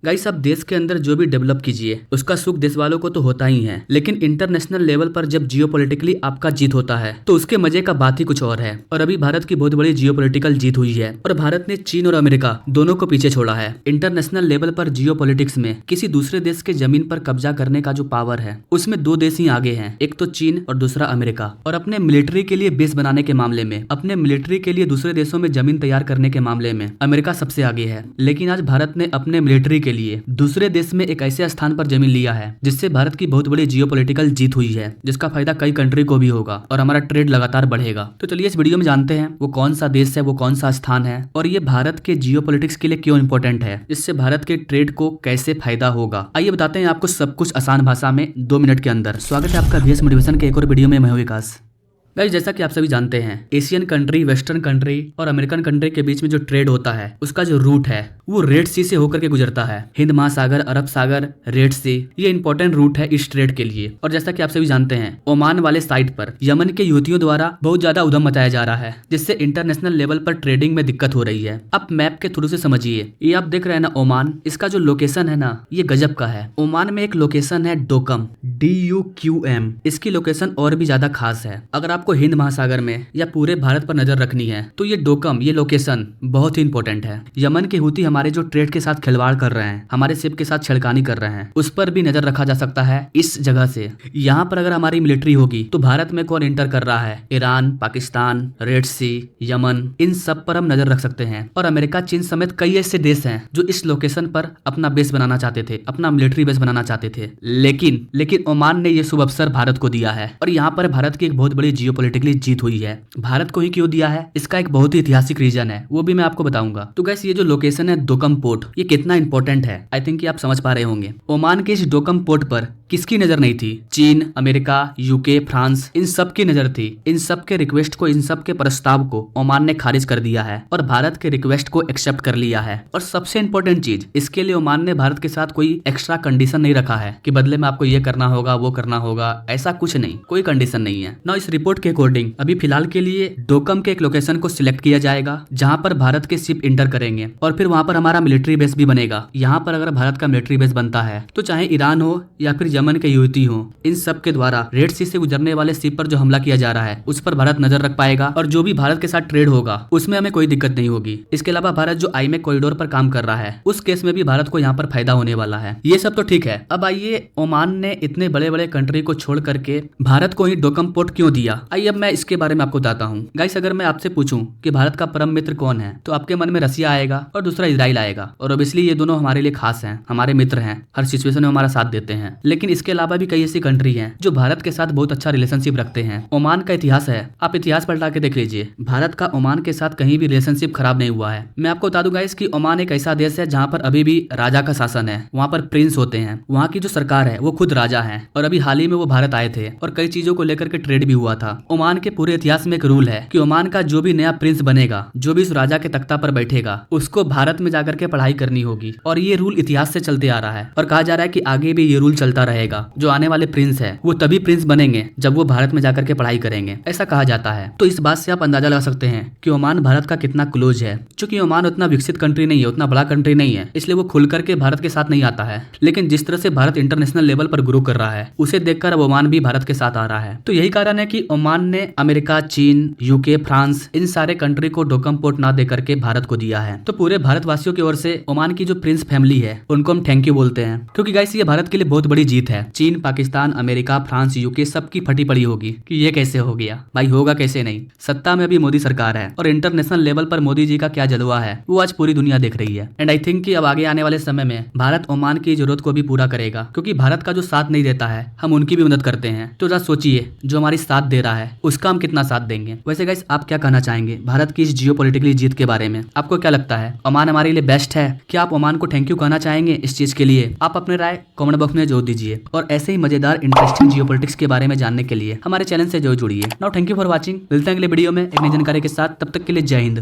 Guys आप देश के अंदर जो भी डेवलप कीजिए उसका सुख देश वालों को तो होता ही है, लेकिन इंटरनेशनल लेवल पर जब जियोपॉलिटिकली आपका जीत होता है तो उसके मजे का बात ही कुछ और है। और अभी भारत की बहुत बड़ी जियोपॉलिटिकल जीत हुई है और भारत ने चीन और अमेरिका दोनों को पीछे छोड़ा है। इंटरनेशनल लेवल पर जियोपॉलिटिक्स में किसी दूसरे देश के जमीन पर कब्जा करने का जो पावर है उसमें दो देश ही आगे हैं, एक तो चीन और दूसरा अमेरिका। और अपने मिलिट्री के लिए बेस बनाने के मामले में, अपने मिलिट्री के लिए दूसरे देशों में जमीन तैयार करने के मामले में अमेरिका सबसे आगे है। लेकिन आज भारत ने अपने मिलिट्री के लिए दूसरे देश में एक ऐसे स्थान पर जमीन लिया है जिससे भारत की बहुत बड़ी जियोपॉलिटिकल जीत हुई है, जिसका फायदा कई कंट्री को भी होगा और हमारा ट्रेड लगातार बढ़ेगा। तो चलिए इस वीडियो में जानते हैं वो कौन सा देश है, वो कौन सा स्थान है और ये भारत के जियोपॉलिटिक्स के लिए क्यों इंपॉर्टेंट है, इससे भारत के ट्रेड को कैसे फायदा होगा। आइए बताते हैं आपको सब कुछ आसान भाषा में 2 मिनट के अंदर। स्वागत है आपका VS मोटिवेशन के एक और वीडियो में। मैं हूं विकास। गाइस जैसा कि आप सभी जानते हैं, एशियन कंट्री, वेस्टर्न कंट्री और अमेरिकन कंट्री के बीच में जो ट्रेड होता है उसका जो रूट है वो रेड सी से होकर के गुजरता है। हिंद महासागर, अरब सागर, रेड सी, ये इंपॉर्टेंट रूट है इस ट्रेड के लिए। और जैसा कि आप सभी जानते हैं, ओमान वाले साइड पर यमन के यूथियों द्वारा बहुत ज्यादा उद्यम मचाया जा रहा है, जिससे इंटरनेशनल लेवल पर ट्रेडिंग में दिक्कत हो रही है। आप मैप के थ्रू से समझिए, ये आप देख रहे हैं ना ओमान, इसका जो लोकेशन है ना ये गजब का है। ओमान में एक लोकेशन है डोकम, DUQM। इसकी लोकेशन और भी ज्यादा खास है। अगर आपको हिंद महासागर में या पूरे भारत पर नजर रखनी है तो ये डोकम, ये लोकेशन बहुत ही इंपॉर्टेंट है। यमन के हूती हमारे जो ट्रेड के साथ खिलवाड़ कर रहे हैं, हमारे शिप के साथ छेड़खानी कर रहे हैं, उस पर भी नजर रखा जा सकता है इस जगह से। यहाँ पर अगर हमारी मिलिट्री होगी तो भारत में कौन इंटर कर रहा है, ईरान, पाकिस्तान, रेड सी, यमन, इन सब पर हम नजर रख सकते हैं। और अमेरिका, चीन समेत कई ऐसे देश हैं जो इस लोकेशन पर अपना बेस बनाना चाहते थे, अपना मिलिट्री बेस बनाना चाहते थे। लेकिन ओमान ने यह शुभ अवसर भारत को दिया है और यहाँ पर भारत की एक बहुत बड़ी जियोपॉलिटिकली जीत हुई है। भारत को ही क्यों दिया है, इसका एक बहुत ही ऐतिहासिक रीजन है, वो भी मैं आपको बताऊंगा। तो गाइस ये जो लोकेशन है डोकम पोर्ट, ये कितना इंपॉर्टेंट है आई थिंक आप समझ पा रहे होंगे। ओमान के इस डोकम पोर्ट पर किसकी नजर नहीं थी? चीन, अमेरिका, यूके, फ्रांस, इन सब की नजर थी। इन सब के रिक्वेस्ट को, इन सब के प्रस्ताव को ओमान ने खारिज कर दिया है और भारत के रिक्वेस्ट को एक्सेप्ट कर लिया है। और सबसे इंपॉर्टेंट चीज, इसके लिए ओमान ने भारत के साथ कोई एक्स्ट्रा कंडीशन नहीं रखा है कि बदले में आपको ये करना होगा, वो करना होगा, ऐसा कुछ नहीं, कोई कंडीशन नहीं है ना। इस रिपोर्ट के अकॉर्डिंग अभी फिलहाल के लिए डोकम के एक लोकेशन को सिलेक्ट किया जाएगा जहां पर भारत के शिप इंटर करेंगे और फिर वहां पर हमारा मिलिट्री बेस भी बनेगा। यहाँ पर अगर भारत का मिलिट्री बेस बनता है तो चाहे ईरान हो या फिर यमन के यूती हो, इन सब के द्वारा रेड सी से गुजरने वाले शिप पर जो हमला किया जा रहा है उस पर भारत नजर रख पाएगा और जो भी भारत के साथ ट्रेड होगा उसमें हमें कोई दिक्कत नहीं होगी। इसके अलावा भारत जो आईमेक कॉरिडोर पर काम कर रहा है उस केस में भी भारत को यहाँ पर फायदा होने वाला है। ये सब तो ठीक है। अब आइए, ओमान ने इतने बड़े बड़े कंट्री को छोड़ करके भारत को ही डोकम पोर्ट क्यों दिया, आइए अब मैं इसके बारे में आपको बताता हूँ। गाइस अगर मैं आपसे पूछूं कि भारत का परम मित्र कौन है तो आपके मन में रसिया आएगा और दूसरा इजराइल आएगा। और ऑब्वियसली ये दोनों हमारे लिए खास हैं, हमारे मित्र हैं, हर सिचुएशन में हमारा साथ देते हैं। लेकिन इसके अलावा भी कई ऐसी कंट्री हैं जो भारत के साथ बहुत अच्छा रिलेशनशिप रखते हैं। ओमान का इतिहास है, आप इतिहास पलटा के देख लीजिए, भारत का ओमान के साथ कहीं भी रिलेशनशिप खराब नहीं हुआ है। मैं आपको बता दूं गाइस कि ओमान एक ऐसा देश है जहाँ पर अभी भी राजा का शासन है, वहाँ पर प्रिंस होते हैं, वहाँ की जो सरकार है वो खुद राजा है। और अभी हाल ही में वो भारत आए थे और कई चीजों को लेकर के ट्रेड भी हुआ था। ओमान के पूरे इतिहास में एक रूल है कि ओमान का जो भी नया प्रिंस बनेगा, जो भी इस राजा के तख्ता पर बैठेगा, उसको भारत में जाकर के पढ़ाई करनी होगी। और ये रूल इतिहास से चलते आ रहा है और कहा जा रहा है कि आगे भी ये रूल चलता रहेगा। जो आने वाले प्रिंस है वो तभी प्रिंस बनेंगे जब वो भारत में जाकर के पढ़ाई करेंगे, ऐसा कहा जाता है। तो इस बात से आप अंदाजा लगा सकते हैं कि ओमान भारत का कितना क्लोज है। चूंकि ओमान उतना विकसित कंट्री नहीं है, उतना बड़ा कंट्री नहीं है, इसलिए वो खुल करके भारत के साथ नहीं आता है। लेकिन जिस तरह से भारत इंटरनेशनल लेवल पर ग्रो कर रहा है उसे देखकर अब ओमान भी भारत के साथ आ रहा है। तो यही कारण है कि ओमान ने अमेरिका, चीन, यूके, फ्रांस, इन सारे कंट्री को डोकम पोर्ट ना दे करके भारत को दिया है। तो पूरे भारतवासियों की ओर से ओमान की जो प्रिंस फैमिली है उनको हम थैंक यू बोलते हैं, क्योंकि गाइस ये भारत के लिए बहुत बड़ी जीत है। चीन, पाकिस्तान, अमेरिका, फ्रांस, यूके सबकी फटी पड़ी होगी कि ये कैसे हो गया। भाई होगा कैसे नहीं, सत्ता में अभी मोदी सरकार है और इंटरनेशनल लेवल पर मोदी जी का क्या जलवा है वो आज पूरी दुनिया देख रही है। एंड आई थिंक कि अब आगे आने वाले समय में भारत ओमान की जरूरत को भी पूरा करेगा, क्योंकि भारत का जो साथ नहीं देता है हम उनकी भी मदद करते हैं। तो जरा सोचिए, जो हमारी साथ दे रहा है उसका हम कितना साथ देंगे। वैसे गाइस आप क्या कहना चाहेंगे भारत की इस जियोपॉलिटिकली जीत के बारे में? आपको क्या लगता है, ओमान हमारे लिए बेस्ट है? क्या आप ओमान को थैंक यू कहना चाहेंगे इस चीज के लिए? आप अपने राय कमेंट बॉक्स में जोड़ दीजिए और ऐसे ही मजेदार इंटरेस्टिंग जियोपॉलिटिक्स के बारे में जानने के लिए हमारे चैनल से जरूर जुड़िए। Now thank you for watching. मिलते हैं अगले वीडियो में एक नई जानकारी के साथ, तब तक के लिए जय हिंद।